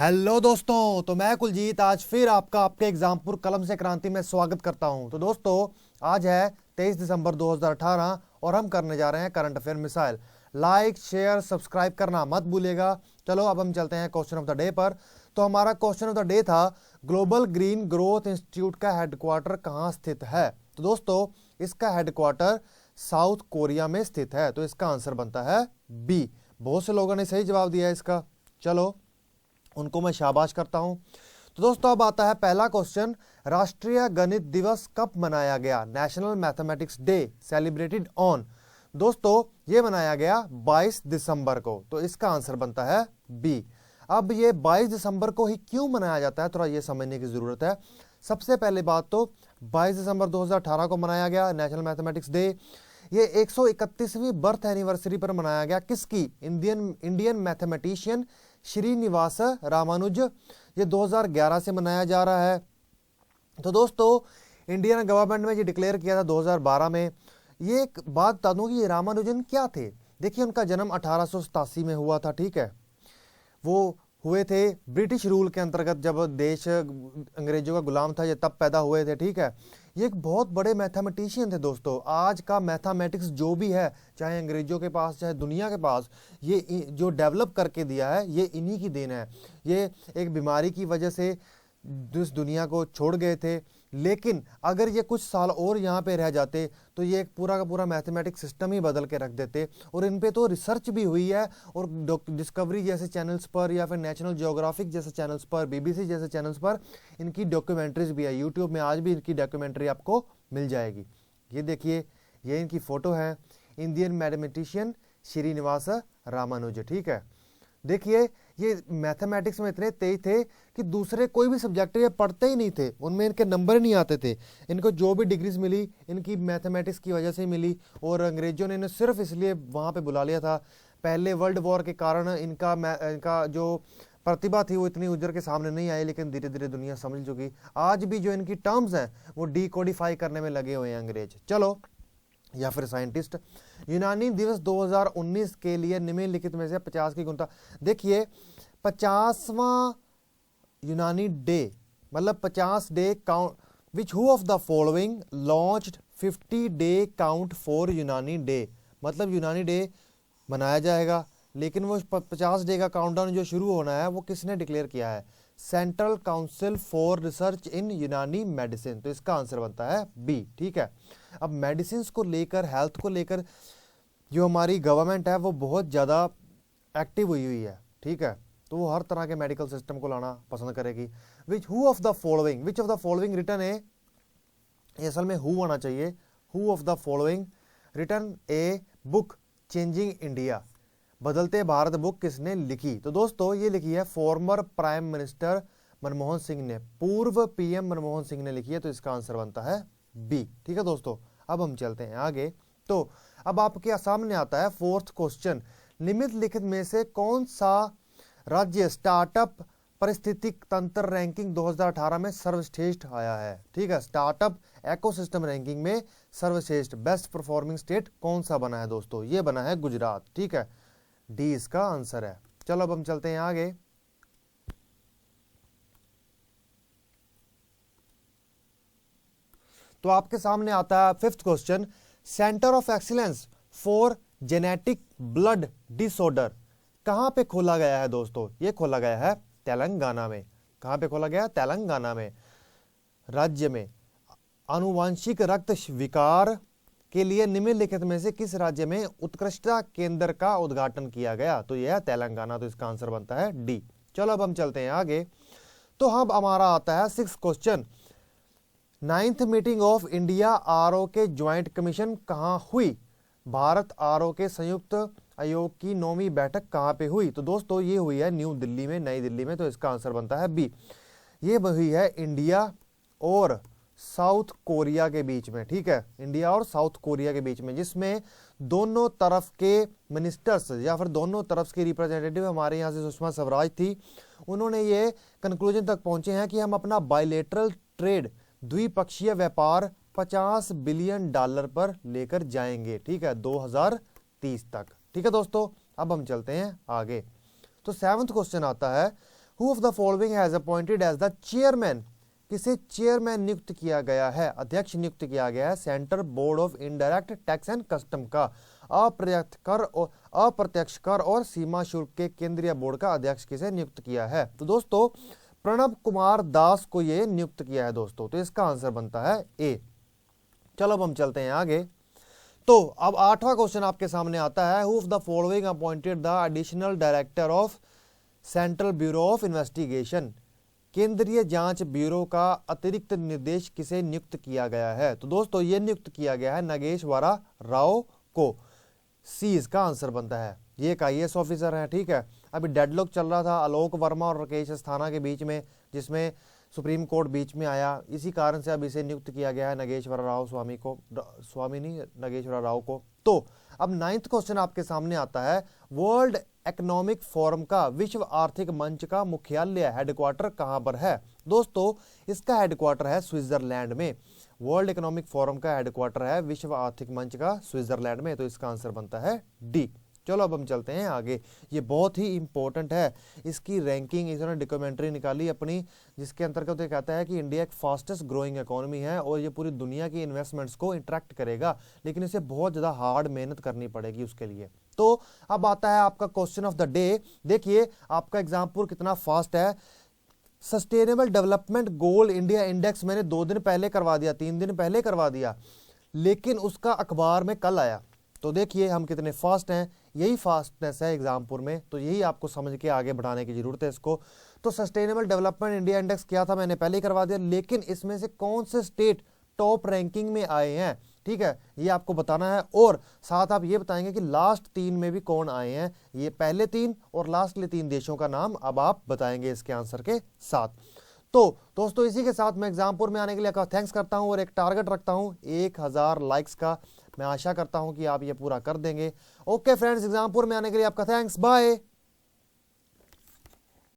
Hello दोस्तों, तो मैं कुलजीत आज फिर आपका आपके एग्जामपुर कलम से क्रांति में स्वागत करता हूं। तो दोस्तों आज है 23 दिसंबर 2018 और हम करने जा रहे हैं current affair missile. Like share subscribe करना मत भूलिएगा। चलो अब हम चलते हैं क्वेश्चन ऑफ द डे पर। तो हमारा क्वेश्चन ऑफ द डे था ग्लोबल ग्रीन ग्रोथ इंस्टीट्यूट का हेडक्वार्टर कहाँ स्थित है। तो दोस्तों इसका हेडक्वार्टर साउथ कोरिया में स्थित है। तो इसका आंसर बनता है बी। बहुत से लोगों ने सही जवाब दिया है इसका, चलो उनको मैं शाबाश करता हूं। तो दोस्तों अब आता है पहला क्वेश्चन, राष्ट्रीय गणित दिवस कब मनाया गया। National mathematics day celebrated on. दोस्तों ये मनाया गया 22 दिसंबर को। तो इसका आंसर बनता है बी। अब ये 22 दिसंबर को ही क्यों मनाया जाता है, थोड़ा ये समझने की जरूरत है। सबसे पहले बात तो 22 दिसंबर 2018 को मनाया गया नेशनल मैथमेटिक्स डे। ये 131वीं बर्थ एनिवर्सरी पर मनाया गया किसकी, इंडियन मैथमेटिशियन श्रीनिवास रामानुज। ये 2011 से मनाया जा रहा है। तो दोस्तों इंडियन गवर्नमेंट में ये डिक्लेयर किया था 2012 में। ये एक बात बता दूं कि ये रामानुजन क्या थे। देखिए उनका जन्म 1887 में हुआ था, ठीक है। वो हुए थे ब्रिटिश रूल के अंतर्गत, जब देश अंग्रेजों का गुलाम था, ये तब पैदा हुए थे, ठीक है। ये एक बहुत बड़े मैथमेटिशियन थे दोस्तों। आज का मैथमेटिक्स जो भी है, चाहे अंग्रेजों के पास चाहे दुनिया के पास, ये जो डेवलप करके दिया है ये इन्हीं की देन है। ये एक बीमारी की वजह से इस दुनिया को छोड़ गए थे, लेकिन अगर ये कुछ साल और यहाँ पे रह जाते तो ये एक पूरा का पूरा मैथमेटिक्स सिस्टम ही बदल के रख देते। और इन पे तो रिसर्च भी हुई है, और डिस्कवरी जैसे चैनल्स पर या फिर नेशनल ज्योग्राफिक जैसे चैनल्स पर, बीबीसी जैसे चैनल्स पर इनकी डॉक्यूमेंट्रीज भी है। यूट्यूब में आज भी इनकी डॉक्यूमेंट्री आपको मिल जाएगी। ये देखिए ये इनकी फोटो है, इंडियन मैथमेटिशियन श्रीनिवास रामानुज, ठीक है। देखिए ये मैथमेटिक्स में इतने तेज थे कि दूसरे कोई भी सब्जेक्ट ये पढ़ते ही नहीं थे, उनमें इनके नंबर ही नहीं आते थे। इनको जो भी डिग्रीज मिली इनकी मैथमेटिक्स की वजह से ही मिली, और अंग्रेजों ने इन्हें सिर्फ इसलिए वहाँ पे बुला लिया था। पहले वर्ल्ड वॉर के कारण इनका जो प्रतिभा थी वो इतनी उजर के सामने नहीं आई, लेकिन धीरे धीरे दुनिया समझ चुकी। आज भी जो इनकी टर्म्स हैं वो डिकोडिफाई करने में लगे हुए हैं अंग्रेज, चलो, या फिर साइंटिस्ट। यूनानी दिवस 2019 के लिए निम्नलिखित में से 50 की गुणता। देखिए 50वां यूनानी डे मतलब 50 day count, which who of the following launched 50 day count for यूनानी डे। मतलब यूनानी डे मनाया जाएगा, लेकिन वो 50 डे का काउंटडाउन जो शुरू होना है वो किसने डिक्लेयर किया है, सेंट्रल काउंसिल फॉर रिसर्च इन यूनानी मेडिसिन। तो इसका आंसर बनता है बी, ठीक है। अब मेडिसिन को लेकर, हेल्थ को लेकर जो हमारी गवर्नमेंट है वो बहुत ज़्यादा एक्टिव हुई है, ठीक है। तो वो हर तरह के मेडिकल सिस्टम को लाना पसंद करेगी। Which of the following written A, असल में हु आना चाहिए, who of the following written a book changing India, बदलते भारत बुक किसने लिखी। तो दोस्तों ये लिखी है former prime minister Manmohan Singh ने, पूर्व पीएम मनमोहन सिंह ने लिखी है। तो इसका आंसर बनता है बी, ठीक है दोस्तों। अब हम चलते हैं आगे। तो अब आपके सामने आता है फोर्थ क्वेश्चन, निम्नलिखित में से कौन सा राज्य स्टार्टअप परिस्थितिक तंत्र रैंकिंग 2018 में सर्वश्रेष्ठ आया है, ठीक है। स्टार्टअप इकोसिस्टम रैंकिंग में सर्वश्रेष्ठ बेस्ट परफॉर्मिंग स्टेट कौन सा बना है दोस्तों, ये बना है गुजरात, ठीक है। डी इसका आंसर है। चलो अब हम चलते हैं आगे। तो आपके सामने आता है fifth question, centre of excellence for genetic blood disorder कहां पे खोला गया है दोस्तों। ये खोला गया है तेलंगाना में। कहां पे खोला गया, तेलंगाना में। राज्य में आनुवांशिक रक्त विकार के लिए निम्नलिखित में से किस राज्य में उत्कृष्टता केंद्र का उद्घाटन किया गया। तो यह है तेलंगाना। तो इसका आंसर बनता है डी। चलो अब हम चलते हैं आगे। तो अब हमारा आता है six question, 9th meeting of India RO के ज्वाइंट कमीशन कहां हुई। भारत आरओ के संयुक्त आयोग की 9वीं बैठक कहां पे हुई। तो दोस्तों ये हुई है न्यू दिल्ली में, नई दिल्ली में। तो इसका आंसर बनता है बी। ये हुई है इंडिया और साउथ कोरिया के बीच में, ठीक है। इंडिया और साउथ कोरिया के बीच में, जिसमें दोनों तरफ के मिनिस्टर्स या फिर दोनों तरफ के रिप्रेजेंटेटिव, हमारे यहाँ से सुषमा स्वराज थी, उन्होंने ये कंक्लूजन तक पहुंचे हैं कि हम अपना बायलेटरल ट्रेड, द्विपक्षीय व्यापार 50 बिलियन डॉलर पर लेकर जाएंगे, ठीक है, 2030 तक, ठीक है दोस्तों। अब हम चलते हैं आगे। तो 7th क्वेश्चन आता है, who of the following has appointed as the chairman, किसे चेयरमैन नियुक्त किया गया है, अध्यक्ष नियुक्त किया गया है central board of indirect tax and custom का, अप्रत्यक्ष कर और सीमा शुल्क के केंद्रीय बोर्ड का अध्यक्ष किसे नियुक्त किया है। तो दोस्तों प्रणब कुमार दास को ये नियुक्त किया है दोस्तों, तो इसका आंसर बनता है ए। चलो अब हम चलते हैं आगे। तो अब 8वां क्वेश्चन आपके सामने आता है, who of the following appointed the additional director of central bureau of investigation, केंद्रीय जांच ब्यूरो का अतिरिक्त निर्देश किसे नियुक्त किया गया है। तो दोस्तों ये नियुक्त किया गया है नागेश्वरा राव को, सी इसका आंसर बनता है। ये एक IAS ऑफिसर है, ठीक है। अभी डेडलॉक चल रहा था आलोक वर्मा और राकेश अस्थाना के बीच में, जिसमें सुप्रीम कोर्ट बीच में आया, इसी कारण से अब इसे नियुक्त किया गया है नागेश्वरा राव स्वामी को, स्वामी नहीं नागेश्वरा राव को। तो अब 9th क्वेश्चन आपके सामने आता है, वर्ल्ड इकोनॉमिक फोरम का, विश्व आर्थिक मंच का मुख्यालय हेडक्वार्टर कहां पर है। दोस्तों इसका हेडक्वार्टर है स्विट्जरलैंड में। वर्ल्ड इकोनॉमिक फोरम का हेडक्वार्टर है विश्व आर्थिक मंच का स्विट्जरलैंड में, तो इसका आंसर बनता है डी। चलो अब हम चलते हैं आगे, ये बहुत ही इंपॉर्टेंट है, इसकी रैंकिंग इन्होंने डॉक्यूमेंट्री निकाली अपनी, जिसके अंतर्गत ये कहता है कि इंडिया एक फास्टेस्ट ग्रोइंग इकोनॉमी है और ये पूरी दुनिया की इन्वेस्टमेंट्स को इंटरेक्ट करेगा, लेकिन इसे बहुत ज़्यादा हार्ड मेहनत करनी पड़ेगी उसके लिए। तो अब आता है आपका क्वेश्चन ऑफ द डे। देखिए आपका एग्जाम्पल कितना फास्ट है। Sustainable development goal India index मैंने 2 दिन पहले करवा दिया, 3 दिन पहले करवा दिया, लेकिन उसका अखबार में कल आया। तो देखिए हम कितने फास्ट हैं, यही फास्टनेस है एग्जामपुर में, तो यही आपको समझ के आगे बढ़ाने की जरूरत है इसको। तो सस्टेनेबल डेवलपमेंट इंडिया इंडेक्स क्या था मैंने पहले ही करवा दिया, लेकिन इसमें से कौन से स्टेट टॉप रैंकिंग में आए हैं, ठीक है, ये आपको बताना है। और साथ आप ये बताएंगे कि लास्ट 3 में भी कौन आए हैं, ये पहले 3 और लास्ट 3 देशों का नाम अब आप बताएंगे इसके आंसर के साथ। तो दोस्तों इसी के साथ मैं एग्जामपुर में आने के लिए आपका थैंक्स करता हूं और एक टारगेट रखता हूं 1000 लाइक्स का। मैं आशा करता हूं कि आप ये पूरा कर देंगे। ओके फ्रेंड्स, एग्जामपुर में आने के लिए आपका थैंक्स, बाय।